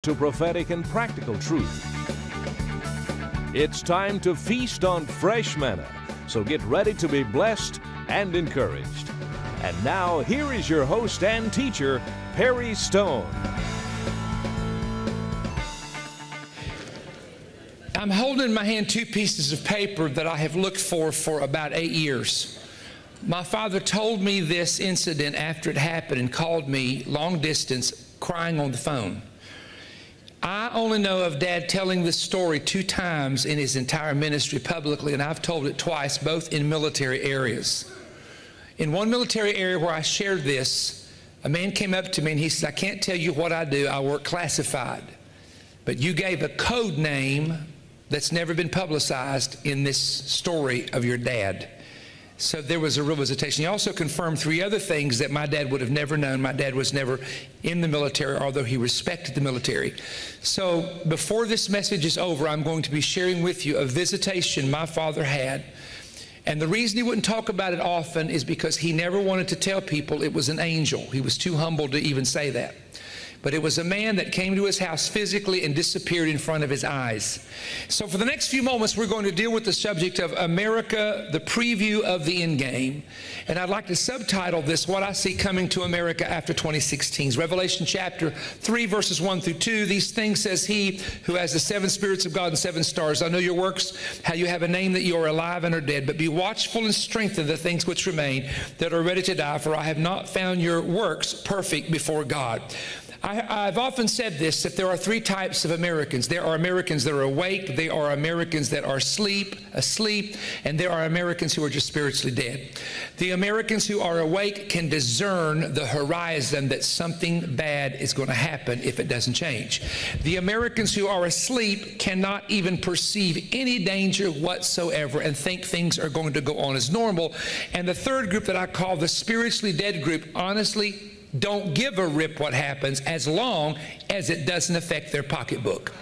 to prophetic and practical truth. It's time to feast on fresh manna, so get ready to be blessed and encouraged. And now, here is your host and teacher, Perry Stone. I'm holding in my hand two pieces of paper that I have looked for about 8 years. My father told me this incident after it happened and called me long distance crying on the phone. I only know of Dad telling this story 2 times in his entire ministry publicly, and I've told it twice, both in military areas. In one military area where I shared this, a man came up to me and he said, "I can't tell you what I do. I work classified. But you gave a code name that's never been publicized in this story of your dad." So there was a real visitation. He also confirmed 3 other things that my dad would have never known. My dad was never in the military, although he respected the military. So before this message is over, I'm going to be sharing with you a visitation my father had. And the reason he wouldn't talk about it often is because he never wanted to tell people it was an angel. He was too humble to even say that. But it was a man that came to his house physically and disappeared in front of his eyes. So for the next few moments, we're going to deal with the subject of America, the preview of the end game. And I'd like to subtitle this, What I See Coming to America After 2016. Revelation chapter 3, verses 1 through 2. These things says he who has the 7 spirits of God and 7 stars. I know your works, how you have a name that you are alive and are dead. But be watchful and strengthen the things which remain that are ready to die. For I have not found your works perfect before God. I've often said this, that there are 3 types of Americans. There are Americans that are awake, there are Americans that are asleep, and there are Americans who are just spiritually dead. The Americans who are awake can discern the horizon that something bad is going to happen if it doesn't change. The Americans who are asleep cannot even perceive any danger whatsoever and think things are going to go on as normal. And the third group that I call the spiritually dead group, honestly, don't give a rip what happens as long as it doesn't affect their pocketbook.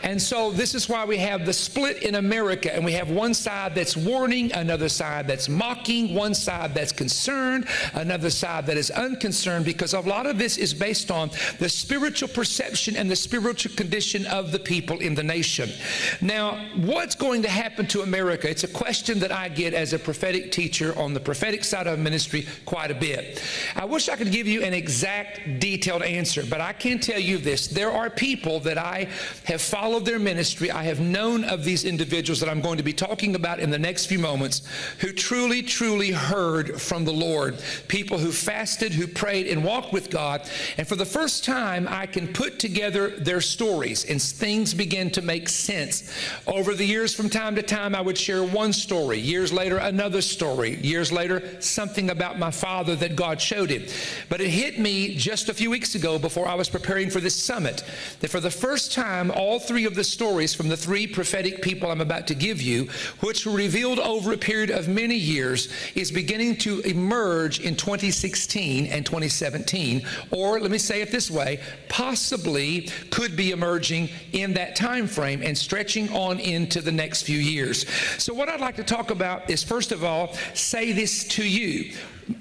And so this is why we have the split in America, and we have one side that's warning, another side that's mocking, one side that's concerned, another side that is unconcerned, because a lot of this is based on the spiritual perception and the spiritual condition of the people in the nation. Now, what's going to happen to America? It's a question that I get as a prophetic teacher on the prophetic side of ministry quite a bit. I wish I could give you an exact, detailed answer, but I can tell you this. There are people that I have followed their ministry. I have known of these individuals that I'm going to be talking about in the next few moments who truly, truly heard from the Lord. People who fasted, who prayed, and walked with God. And for the first time, I can put together their stories, and things begin to make sense. Over the years, from time to time, I would share one story. Years later, another story. Years later, something about my father that God showed him. But it hit me just a few weeks ago before I was preparing for this summit that for the first time, all 3 of the stories from the 3 prophetic people I'm about to give you, which were revealed over a period of many years, is beginning to emerge in 2016 and 2017. Or let me say it this way, possibly could be emerging in that time frame and stretching on into the next few years. So what I'd like to talk about is, first of all, say this to you.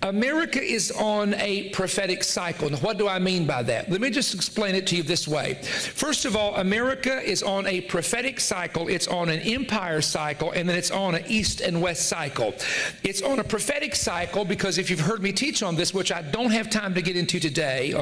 America is on a prophetic cycle. Now, what do I mean by that? Let me just explain it to you this way. First of all, America is on a prophetic cycle. It's on an empire cycle, and then it's on an east and west cycle. It's on a prophetic cycle because if you've heard me teach on this, which I don't have time to get into today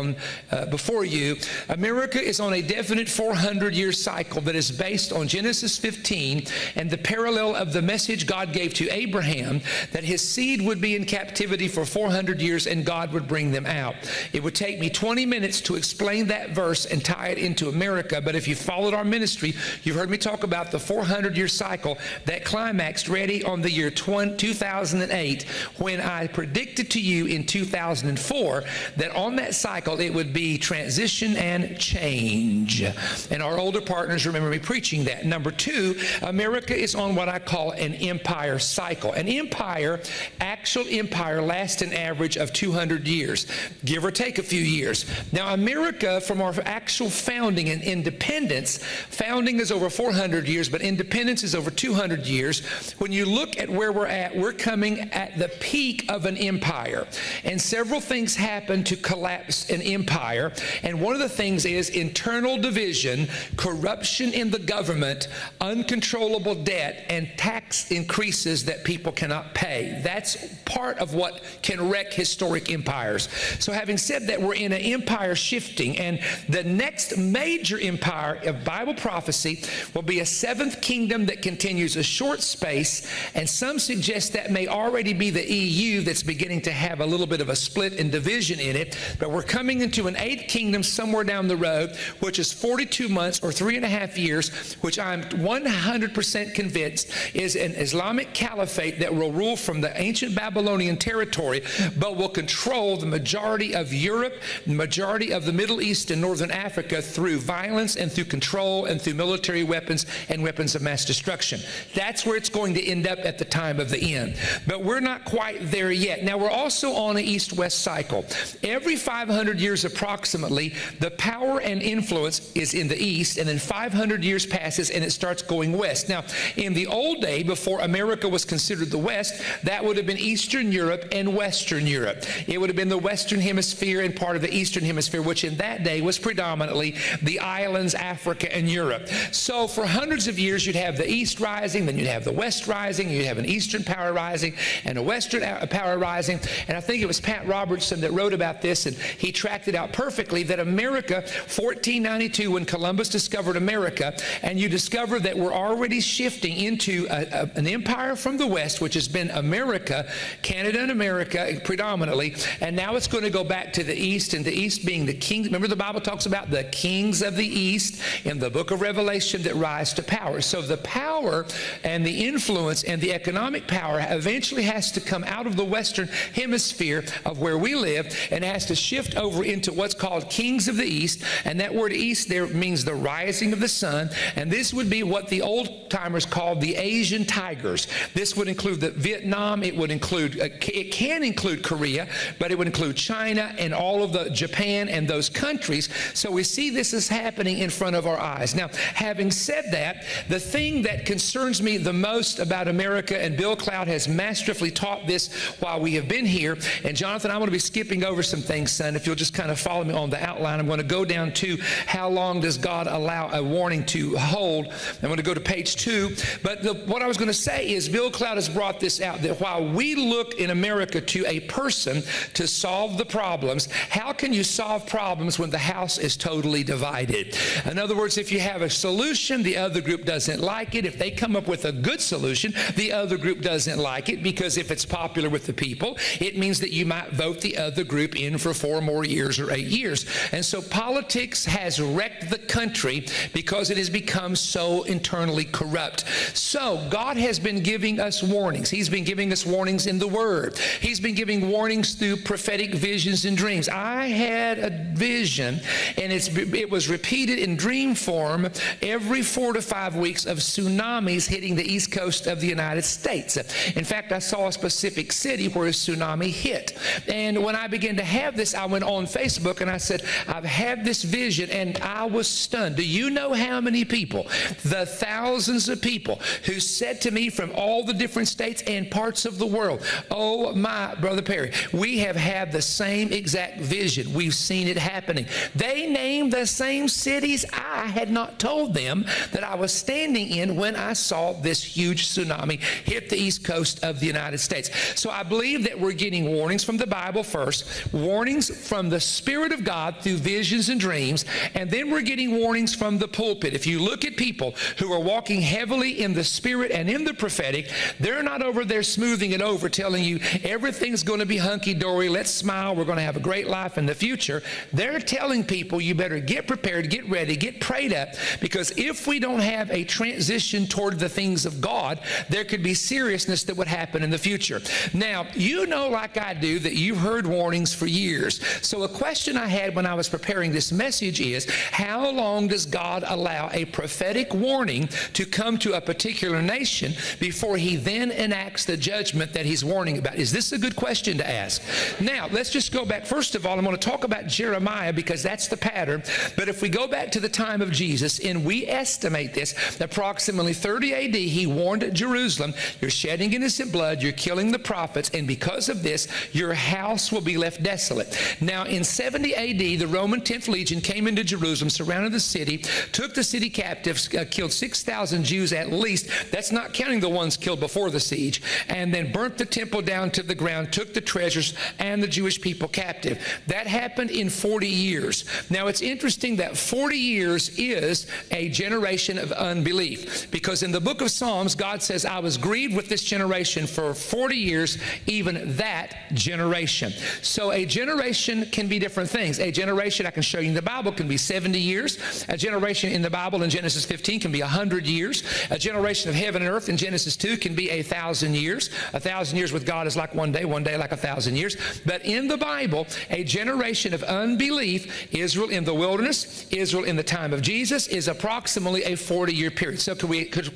before you, America is on a definite 400-year cycle that is based on Genesis 15 and the parallel of the message God gave to Abraham that his seed would be in captivity for 400 years and God would bring them out. It would take me 20 minutes to explain that verse and tie it into America, but if you followed our ministry, you've heard me talk about the 400-year cycle that climaxed ready on the year 2008 when I predicted to you in 2004 that on that cycle it would be transition and change. And our older partners remember me preaching that. Number 2, America is on what I call an empire cycle. An empire, actual empire, last an average of 200 years, give or take a few years. Now, America, from our actual founding and independence, founding is over 400 years, but independence is over 200 years. When you look at where we're at, we're coming at the peak of an empire. And several things happen to collapse an empire. And one of the things is internal division, corruption in the government, uncontrollable debt, and tax increases that people cannot pay. That's part of what can wreck historic empires. So having said that, we're in an empire shifting, and the next major empire of Bible prophecy will be a seventh kingdom that continues a short space, and some suggest that may already be the EU that's beginning to have a little bit of a split and division in it. But we're coming into an eighth kingdom somewhere down the road, which is 42 months or 3.5 years, which I'm 100% convinced is an Islamic caliphate that will rule from the ancient Babylonian territory, but will control the majority of Europe, the majority of the Middle East and Northern Africa through violence and through control and through military weapons and weapons of mass destruction. That's where it's going to end up at the time of the end. But we're not quite there yet. Now, we're also on an east-west cycle. Every 500 years approximately, the power and influence is in the east, and then 500 years passes and it starts going west. Now, in the old day, before America was considered the West, that would have been Eastern Europe and Western Europe. It would have been the Western Hemisphere and part of the Eastern Hemisphere, which in that day was predominantly the islands, Africa, and Europe. So for hundreds of years, you'd have the East rising, then you'd have the West rising, you'd have an Eastern power rising and a Western power rising. And I think it was Pat Robertson that wrote about this, and he tracked it out perfectly, that America, 1492, when Columbus discovered America, and you discover that we're already shifting into an empire from the West, which has been America, Canada and America predominantly, and now it's going to go back to the East, and the East being the kings. Remember, the Bible talks about the kings of the East in the book of Revelation that rise to power. So the power and the influence and the economic power eventually has to come out of the Western Hemisphere of where we live and has to shift over into what's called kings of the East, and that word East there means the rising of the sun, and this would be what the old-timers called the Asian tigers. This would include the Vietnam, it would include, it can include Korea, but it would include China and all of the Japan and those countries. So we see this is happening in front of our eyes. Now, having said that, the thing that concerns me the most about America, and Bill Cloud has masterfully taught this while we have been here, and Jonathan, I'm going to be skipping over some things, son, if you'll just kind of follow me on the outline. I'm going to go down to how long does God allow a warning to hold. I'm going to go to page 2, but what I was going to say is Bill Cloud has brought this out, that while we look in America to a person to solve the problems, how can you solve problems when the house is totally divided? In other words, if you have a solution, the other group doesn't like it. If they come up with a good solution, the other group doesn't like it, because if it's popular with the people, it means that you might vote the other group in for 4 more years or 8 years. And so politics has wrecked the country because it has become so internally corrupt. So God has been giving us warnings. He's been giving us warnings in the Word. He's been giving warnings through prophetic visions and dreams. I had a vision, and it was repeated in dream form every 4 to 5 weeks, of tsunamis hitting the east coast of the United States. In fact, I saw a specific city where a tsunami hit. And when I began to have this, I went on Facebook and I said, I've had this vision, and I was stunned. Do you know how many people, the thousands of people who said to me from all the different states and parts of the world, oh my, Brother Perry, we have had the same exact vision. We've seen it happening. They named the same cities I had not told them that I was standing in when I saw this huge tsunami hit the east coast of the United States. So I believe that we're getting warnings from the Bible first, warnings from the Spirit of God through visions and dreams, and then we're getting warnings from the pulpit. If you look at people who are walking heavily in the Spirit and in the prophetic, they're not over there smoothing it over, telling you everything's going to be hunky-dory, let's smile, we're going to have a great life in the future. They're telling people you better get prepared, get ready, get prayed up, because if we don't have a transition toward the things of God, there could be seriousness that would happen in the future. Now, you know, like I do, that you've heard warnings for years. So a question I had when I was preparing this message is, how long does God allow a prophetic warning to come to a particular nation before he then enacts the judgment that he's warning about? Is this is a good question to ask. Now, let's just go back. First of all, I'm going to talk about Jeremiah because that's the pattern. But if we go back to the time of Jesus, and we estimate this, approximately 30 AD, he warned Jerusalem, you're shedding innocent blood, you're killing the prophets, and because of this, your house will be left desolate. Now, in 70 AD, the Roman 10th Legion came into Jerusalem, surrounded the city, took the city captives, killed 6,000 Jews at least. That's not counting the ones killed before the siege, and then burnt the temple down to the ground, took the treasures and the Jewish people captive. That happened in 40 years. Now, it's interesting that 40 years is a generation of unbelief, because in the book of Psalms, God says, I was grieved with this generation for 40 years, even that generation. So a generation can be different things. A generation, I can show you in the Bible, can be 70 years. A generation in the Bible in Genesis 15 can be 100 years. A generation of heaven and earth in Genesis 2 can be 1,000 years. 1,000 years with God is like one day like 1,000 years. But in the Bible, a generation of unbelief, Israel in the wilderness, Israel in the time of Jesus, is approximately a 40-year period. So could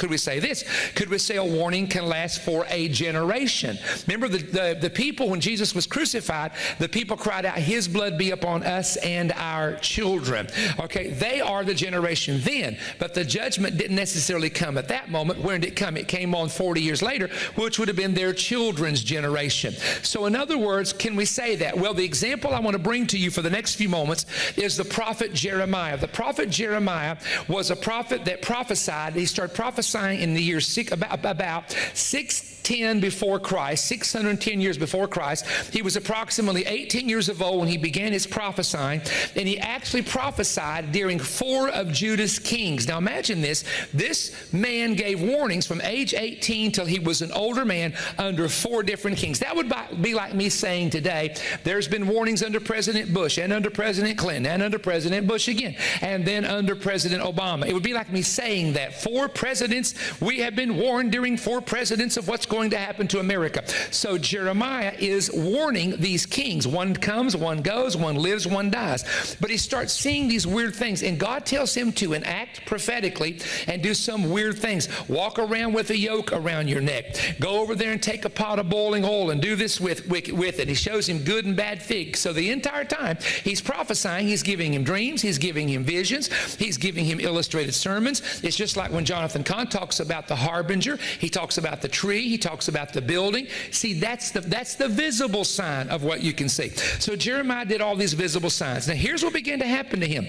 we say this? Could we say a warning can last for a generation? Remember the people, when Jesus was crucified, the people cried out, his blood be upon us and our children. Okay, they are the generation then, but the judgment didn't necessarily come at that moment. When did it come? It came on 40 years later, which would have been their children's generation. So in other words, can we say that? Well, the example I want to bring to you for the next few moments is the prophet Jeremiah. The prophet Jeremiah was a prophet that prophesied. He started prophesying in the year about 610 before Christ, 610 years before Christ. He was approximately 18 years of old when he began his prophesying, and he actually prophesied during 4 of Judah's kings. Now imagine this. This man gave warnings from age 18 till he was an older man under 4 different kings. That would be like me saying today, there's been warnings under President Bush and under President Clinton and under President Bush again, and then under President Obama. It would be like me saying that 4 presidents, we have been warned during 4 presidents of what's going to happen to America. So Jeremiah is warning these kings. One comes, one goes, one lives, one dies. But he starts seeing these weird things, and God tells him to enact prophetically and do some weird things. Walk around with a yoke around your neck. Go over there and take a pot of boiling oil and do this with it. He shows him good and bad figs. So the entire time he's prophesying, he's giving him dreams, he's giving him visions, he's giving him illustrated sermons. It's just like when Jonathan Cahn talks about the harbinger, he talks about the tree, he talks about the building. See, that's the visible sign of what you can see. So Jeremiah did all these visible signs. Now here's what began to happen to him.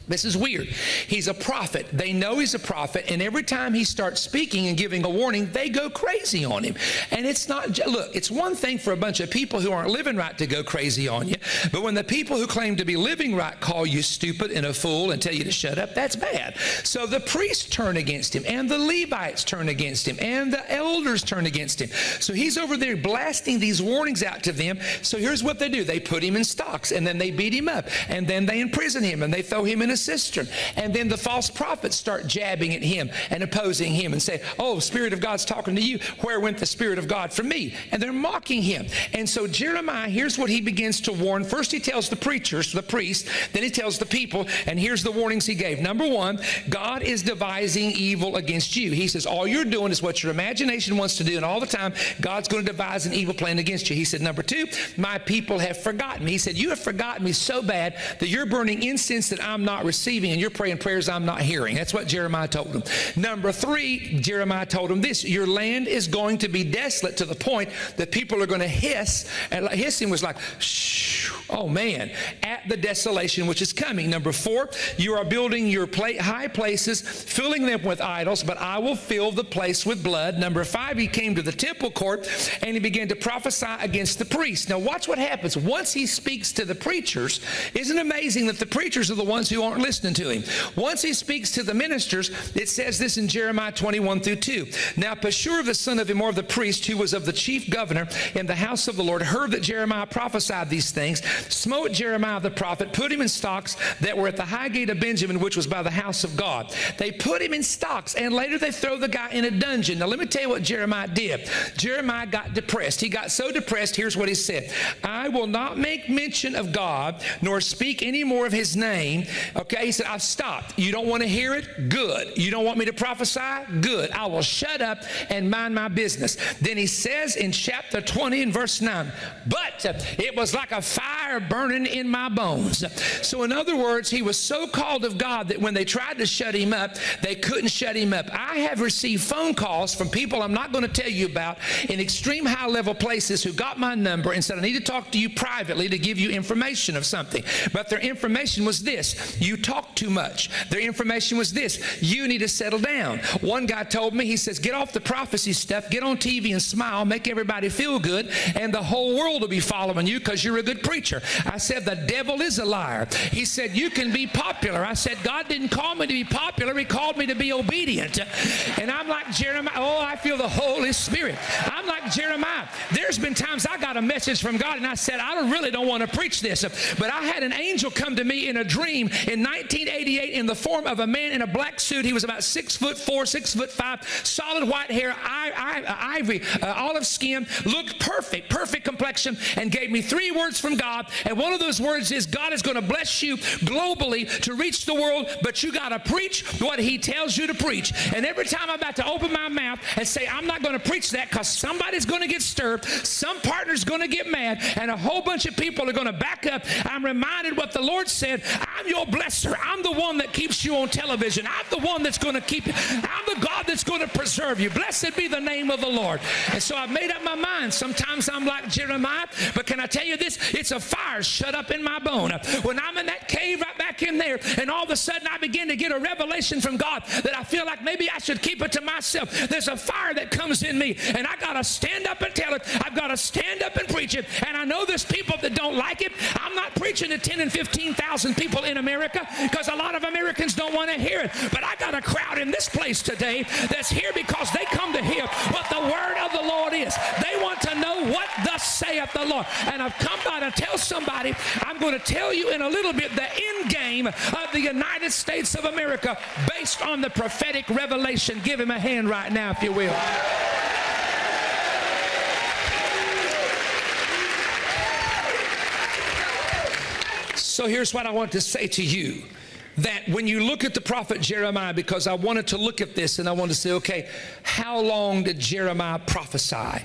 This is weird. He's a prophet. They know he's a prophet, and every time he starts speaking and giving a warning, they go crazy on him. And it's not, look, it's one thing for a bunch of people who aren't living right to go crazy on you, but when the people who claim to be living right call you stupid and a fool and tell you to shut up, that's bad. So the priests turn against him, and the Levites turn against him, and the elders turn against him. So he's over there blasting these warnings out to them. So here's what they do. They put him in stocks, and then they beat him up, and then they imprison him, and they throw him in a cistern. And then the false prophets start jabbing at him and opposing him and say, oh, Spirit of God's talking to you. Where went the Spirit of God from me? And they're mocking him. And so Jeremiah, here's what he begins to warn. First he tells the preachers, the priests, then he tells the people, and here's the warnings he gave. Number 1, God is devising evil against you. He says, all you're doing is what your imagination wants to do, and all the time God's going to devise an evil plan against you. He said, number 2, my people have forgotten me. He said, you have forgotten me so bad that you're burning incense that I'm not receiving, and you're praying prayers I'm not hearing. That's what Jeremiah told him. Number 3, Jeremiah told him this: your land is going to be desolate to the point that people are going to hiss, and hissing was like, shh, oh man, at the desolation which is coming. Number 4, you are building your high places, filling them with idols, but I will fill the place with blood. Number 5, he came to the temple court and he began to prophesy against the priests. Now watch what happens once he speaks to the preachers. Isn't it amazing that the preachers are the ones who aren't listening to him? Once he speaks to the ministers, it says this in Jeremiah 21-2. Now Pashur, the son of Immer, the priest, who was of the chief governor in the house of the Lord, heard that Jeremiah prophesied these things, smote Jeremiah the prophet, put him in stocks that were at the high gate of Benjamin, which was by the house of God. They put him in stocks, and later they throw the guy in a dungeon. Now let me tell you what Jeremiah did. Jeremiah got depressed. He got so depressed, here's what he said: I will not make mention of God, nor speak any more of his name. Okay, he said, I've stopped. You don't want to hear it? Good. You don't want me to prophesy? Good. I will shut up and mind my business. Then he says in chapter 20 and verse 9, but it was like a fire burning in my bones. So in other words, he was so called of God that when they tried to shut him up, they couldn't shut him up. I have received phone calls from people I'm not going to tell you about in extreme high-level places who got my number and said, I need to talk to you privately to give you information of something. But their information was this: you talk too much. Their information was this: you need to settle down. One guy told me, he says, get off the prophecy stuff, get on TV and smile, make everybody feel good, and the whole world will be following you because you're a good preacher. I said, the devil is a liar. He said, you can be popular. I said, God didn't call me to be popular. He called me to be obedient. And I'm like Jeremiah. Oh, I feel the Holy Spirit. I'm like Jeremiah. There's been times I got a message from God and I said, I really don't want to preach this. But I had an angel come to me in a dream in 1988 in the form of a man in a black suit. He was about 6'4", 6'5", solid white hair, ivory, olive skin, looked perfect complexion, and gave me 3 words from God. And one of those words is, God is going to bless you globally to reach the world, but you got to preach what he tells you to preach. And every time I'm about to open my mouth and say, I'm not going to preach that because somebody's going to get stirred, some partner's going to get mad, and a whole bunch of people are going to back up, I'm reminded what the Lord said: I'm your blesser. I'm the one that keeps you on television. I'm the one that's going to keep you. I'm the God that's going to preserve you. Blessed be the name of the Lord. And so I've made up my mind. Sometimes I'm like Jeremiah, but can I tell you this? It's a fire shut up in my bone. When I'm in that cave right back in there, and all of a sudden I begin to get a revelation from God that I feel like maybe I should keep it to myself. There's a fire that comes in me, and I got to stand up and tell it. I've got to stand up and preach it. And I know there's people that don't like it. I'm not preaching to 10 and 15,000 people in America because a lot of Americans don't want to hear it. But I got a crowd in this place today that's here because they come to hear what the word of the Lord is. They want to know what thus saith the Lord. And I've come by to tell somebody, I'm going to tell you in a little bit the end game of the United States of America based on the prophetic revelation. Give him a hand right now, if you will. So here's what I want to say to you. That when you look at the prophet Jeremiah, because I wanted to look at this and I wanted to say, okay, how long did Jeremiah prophesy?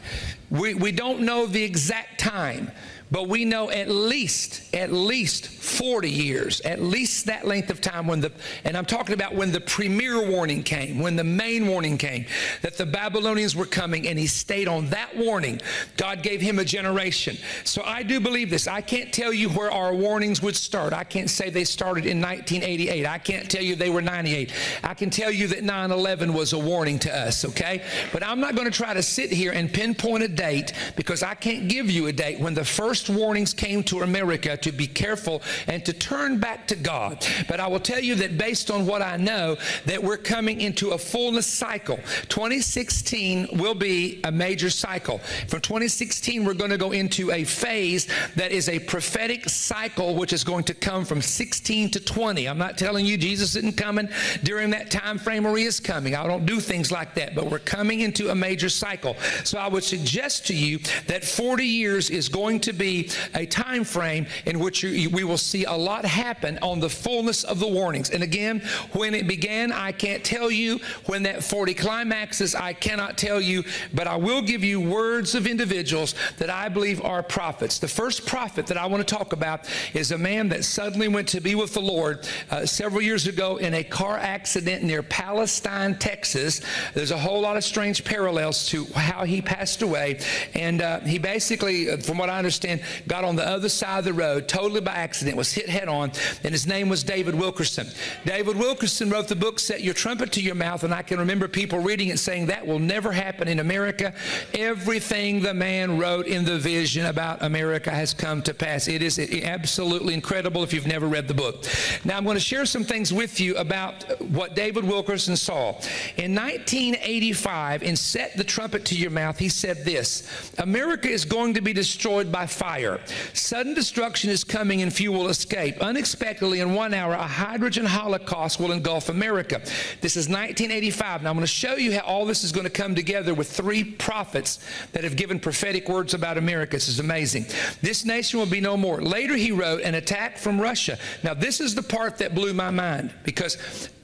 We don't know the exact time, but we know at least 40 years, at least that length of time and I'm talking about when the premier warning came, when the main warning came, that the Babylonians were coming, and he stayed on that warning. God gave him a generation. So I do believe this. I can't tell you where our warnings would start. I can't say they started in 1988. I can't tell you they were 98. I can tell you that 9/11 was a warning to us, okay? But I'm not going to try to sit here and pinpoint a date, because I can't give you a date when the first warnings came to America to be careful and to turn back to God. But I will tell you that based on what I know, that we're coming into a fullness cycle. 2016 will be a major cycle. From 2016, we're going to go into a phase that is a prophetic cycle, which is going to come from 16 to 20. I'm not telling you Jesus isn't coming during that time frame, or he is coming. I don't do things like that, but we're coming into a major cycle. So I would suggest to you that 40 years is going to be a time frame in which we will see a lot happen on the fullness of the warnings. And again, when it began, I can't tell you. When that 40 climaxes, I cannot tell you, but I will give you words of individuals that I believe are prophets. The first prophet that I want to talk about is a man that suddenly went to be with the Lord several years ago in a car accident near Palestine, Texas. There's a whole lot of strange parallels to how he passed away, and he basically, from what I understand, got on the other side of the road totally by accident, was hit head on, and his name was David Wilkerson. David Wilkerson wrote the book, Set Your Trumpet to Your Mouth, and I can remember people reading it saying that will never happen in America. Everything the man wrote in the vision about America has come to pass. It is absolutely incredible if you've never read the book. Now I'm going to share some things with you about what David Wilkerson saw. In 1985, in Set the Trumpet to Your Mouth, he said this: America is going to be destroyed by fire. fire. Sudden destruction is coming and few will escape. Unexpectedly, in 1 hour, a hydrogen holocaust will engulf America. This is 1985. Now, I'm going to show you how all this is going to come together with 3 prophets that have given prophetic words about America. This is amazing. This nation will be no more. Later, he wrote, an attack from Russia. Now, this is the part that blew my mind, because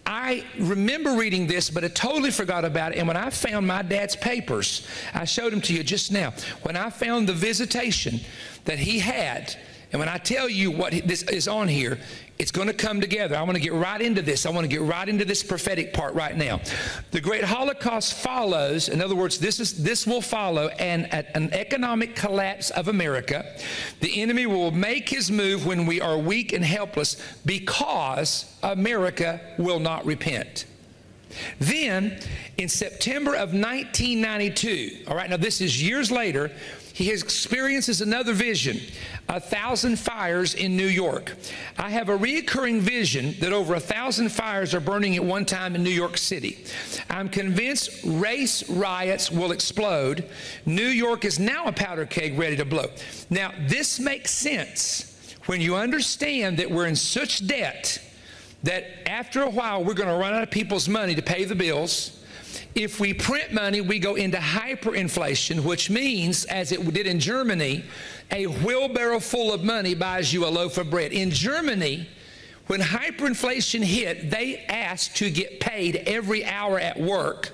I remember reading this, but I totally forgot about it. And when I found my dad's papers, I showed them to you just now. When I found the visitation that he had, and when I tell you what this is on here, it's going to come together. I want to get right into this. I want to get right into this prophetic part right now. The great Holocaust follows. In other words, this will follow an economic collapse of America. The enemy will make his move when we are weak and helpless, because America will not repent. Then, in September of 1992, all right, now this is years later, he experiences another vision, 1,000 fires in New York. I have a recurring vision that over 1,000 fires are burning at one time in New York City. I'm convinced race riots will explode. New York is now a powder keg ready to blow. Now, this makes sense when you understand that we're in such debt that after a while we're going to run out of people's money to pay the bills. If we print money, we go into hyperinflation, which means, as it did in Germany, a wheelbarrow full of money buys you a loaf of bread. In Germany, when hyperinflation hit, they asked to get paid every hour at work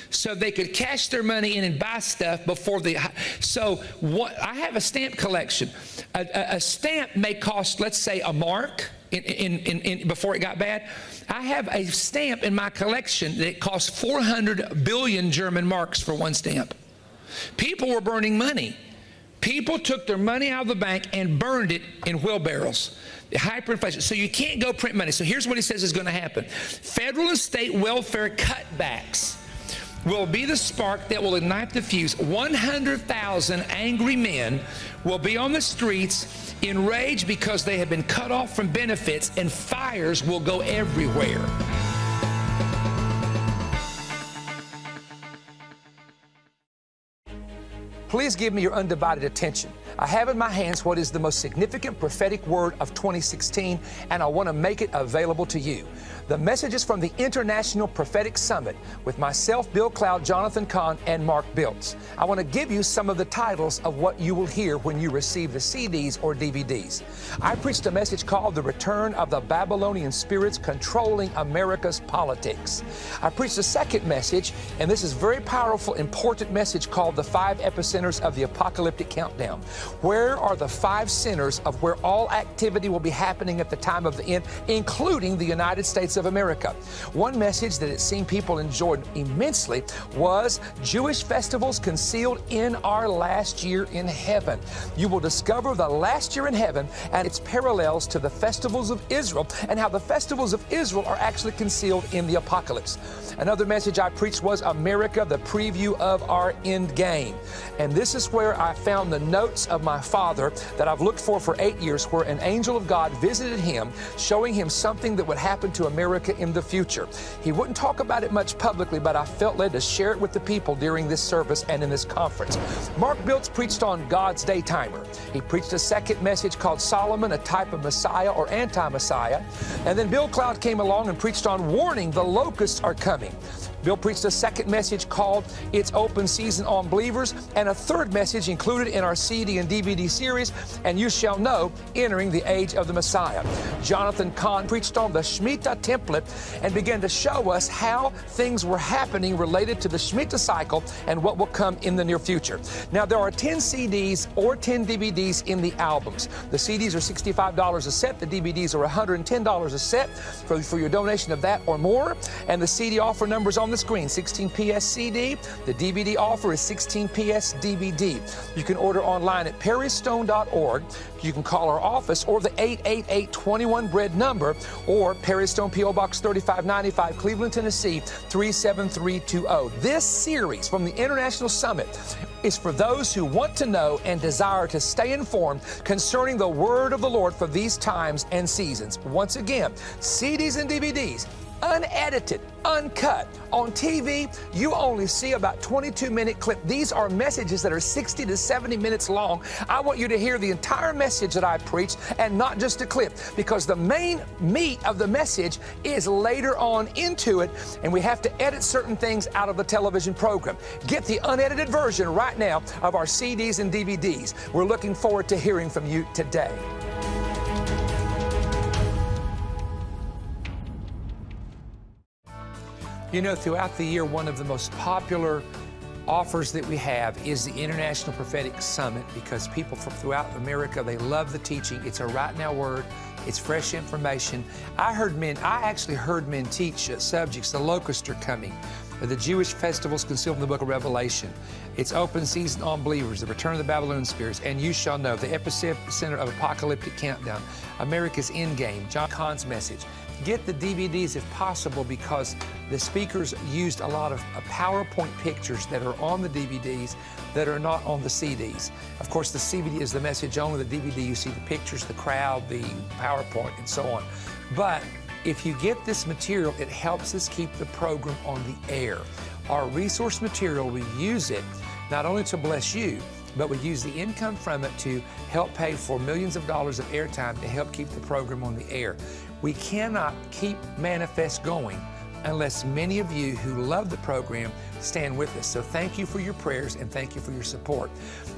so they could cash their money in and buy stuff before the... So what, I have a stamp collection. A stamp may cost, let's say, a mark before it got bad. I have a stamp in my collection that costs 400 billion German marks for one stamp. People were burning money. People took their money out of the bank and burned it in wheelbarrows. The hyperinflation. So you can't go print money. So here's what he says is going to happen. Federal and state welfare cutbacks will be the spark that will ignite the fuse. 100,000 angry men will be on the streets enraged because they have been cut off from benefits, and fires will go everywhere. Please give me your undivided attention. I have in my hands what is the most significant prophetic word of 2016, and I want to make it available to you. The message is from the International Prophetic Summit with myself, Bill Cloud, Jonathan Cahn, and Mark Biltz. I want to give you some of the titles of what you will hear when you receive the CDs or DVDs. I preached a message called The Return of the Babylonian Spirits Controlling America's Politics. I preached a second message, and this is a very powerful, important message called The 5 Epicenters of the Apocalyptic Countdown. Where are the 5 centers of where all activity will be happening at the time of the end, including the United States of America? One message that it seemed people enjoyed immensely was Jewish festivals concealed in our last year in heaven. You will discover the last year in heaven and its parallels to the festivals of Israel, and how the festivals of Israel are actually concealed in the apocalypse. Another message I preached was America, the preview of our end game. And this is where I found the notes of my father that I've looked for 8 years, where an angel of God visited him, showing him something that would happen to America in the future. He wouldn't talk about it much publicly, but I felt led to share it with the people during this service and in this conference. Mark Biltz preached on God's day timer. He preached a second message called Solomon, a type of Messiah or anti-Messiah. And then Bill Cloud came along and preached on warning, the locusts are coming. Bill preached a second message called It's Open Season on Believers, and a third message included in our CD and DVD series, And You Shall Know, Entering the Age of the Messiah. Jonathan Cahn preached on the Shemitah template and began to show us how things were happening related to the Shemitah cycle and what will come in the near future. Now, there are 10 CDs or 10 DVDs in the albums. The CDs are $65 a set. The DVDs are $110 a set for your donation of that or more. And the CD offer numbers on the screen, 16 PS CD. The DVD offer is 16 PS DVD. You can order online at perrystone.org. You can call our office or the 888-21 bread number, or Perry Stone P.O. Box 3595, Cleveland, Tennessee 37320. This series from the International Summit is for those who want to know and desire to stay informed concerning the word of the Lord for these times and seasons. Once again, CDs and DVDs, unedited, uncut. On TV, you only see about 22-minute clip. These are messages that are 60 to 70 minutes long. I want you to hear the entire message that I preached and not just a clip, because the main meat of the message is later on into it, and we have to edit certain things out of the television program. Get the unedited version right now of our CDs and DVDs. We're looking forward to hearing from you today. You know, throughout the year, one of the most popular offers that we have is the International Prophetic Summit, because people from throughout America, they love the teaching. It's a right now word. It's fresh information. I actually heard men teach subjects. The locusts are coming. The Jewish festivals concealed in the book of Revelation. It's open season on believers, the return of the Babylonian spirits, and you shall know, the epicenter of apocalyptic countdown, America's endgame, John Cahn's message. Get the DVDs if possible, because the speakers used a lot of PowerPoint pictures that are on the DVDs that are not on the CDs. Of course, the CD is the message only. The DVD, you see the pictures, the crowd, the PowerPoint, and so on. But if you get this material, it helps us keep the program on the air. Our resource material, we use it not only to bless you, but we use the income from it to help pay for millions of dollars of airtime to help keep the program on the air. We cannot keep Manifest going unless many of you who love the program stand with us. So thank you for your prayers and thank you for your support.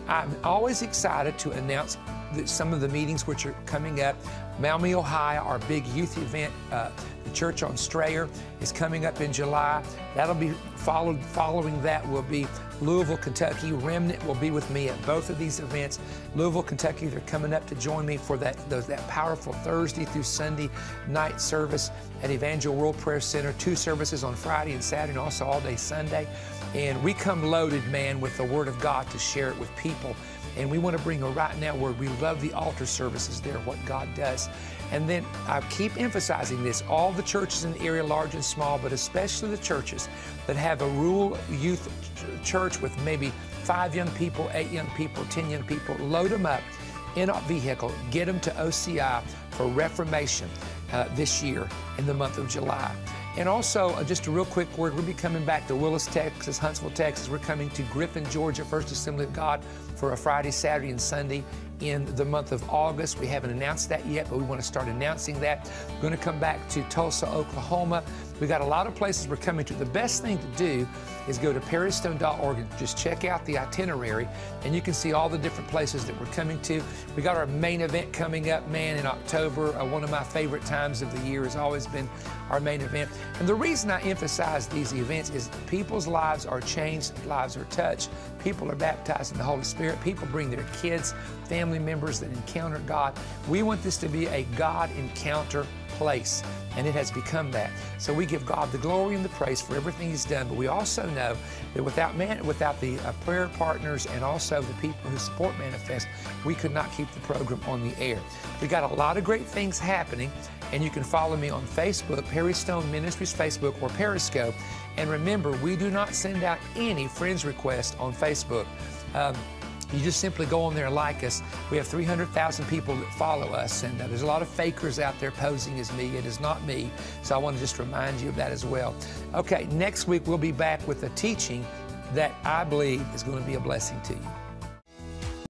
I'm always excited to announce some of the meetings which are coming up. Maumee, Ohio, our big youth event, the church on Strayer, is coming up in July. That'll be following that will be Louisville, Kentucky. Remnant will be with me at both of these events. Louisville, Kentucky, they're coming up to join me for that powerful Thursday through Sunday night service at Evangel World Prayer Center. 2 services on Friday and Saturday, and also all day Sunday. And we come loaded, man, with the Word of God to share it with people. And we want to bring a right now word. We love the altar services there, what God does. And then I keep emphasizing this, all the churches in the area, large and small, but especially the churches that have a rural youth church with maybe 5 young people, 8 young people, 10 young people, load them up in a vehicle, get them to OCI for Reformation this year in the month of July. And also, just a real quick word, we'll be coming back to Willis, Texas, Huntsville, Texas. We're coming to Griffin, Georgia, First Assembly of God for a Friday, Saturday, and Sunday in the month of August. We haven't announced that yet, but we want to start announcing that. We're going to come back to Tulsa, Oklahoma. We've got a lot of places we're coming to. The best thing to do is go to perrystone.org and just check out the itinerary, and you can see all the different places that we're coming to. We got our main event coming up, man, in October. One of my favorite times of the year has always been our main event. And the reason I emphasize these events is people's lives are changed, lives are touched, people are baptized in the Holy Spirit, people bring their kids, family members that encounter God. We want this to be a God encounter place, and it has become that. So we give God the glory and the praise for everything He's done, but we also know that without the prayer partners and also the people who support Manifest, we could not keep the program on the air. We got a lot of great things happening, and you can follow me on Facebook, Perry Stone Ministries Facebook, or Periscope. And remember, we do not send out any friends requests on Facebook. You just simply go on there and like us. We have 300,000 people that follow us, and there's a lot of fakers out there posing as me. It is not me, so I want to just remind you of that as well. Okay, next week we'll be back with a teaching that I believe is going to be a blessing to you.